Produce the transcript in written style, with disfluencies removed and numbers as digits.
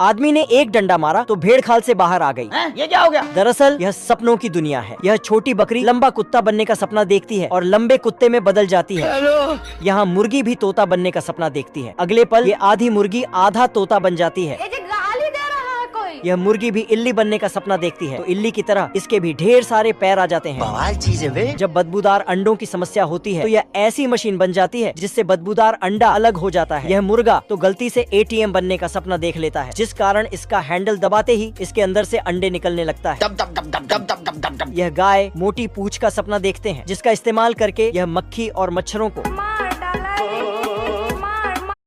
आदमी ने एक डंडा मारा तो भेड़ खाल से बाहर आ गई। ये क्या हो गया? दरअसल यह सपनों की दुनिया है। यह छोटी बकरी लंबा कुत्ता बनने का सपना देखती है और लंबे कुत्ते में बदल जाती है। यहाँ मुर्गी भी तोता बनने का सपना देखती है। अगले पल ये आधी मुर्गी आधा तोता बन जाती है। यह मुर्गी भी इल्ली बनने का सपना देखती है तो इल्ली की तरह इसके भी ढेर सारे पैर आ जाते हैं। बवाल चीज है बे। जब बदबूदार अंडों की समस्या होती है तो यह ऐसी मशीन बन जाती है जिससे बदबूदार अंडा अलग हो जाता है। यह मुर्गा तो गलती से ATM बनने का सपना देख लेता है, जिस कारण इसका हैंडल दबाते ही इसके अंदर से अंडे निकलने लगता है। दब दब दब दब दब दब दब दब। यह गाय मोटी पूंछ का सपना देखते हैं, जिसका इस्तेमाल करके यह मक्खी और मच्छरों को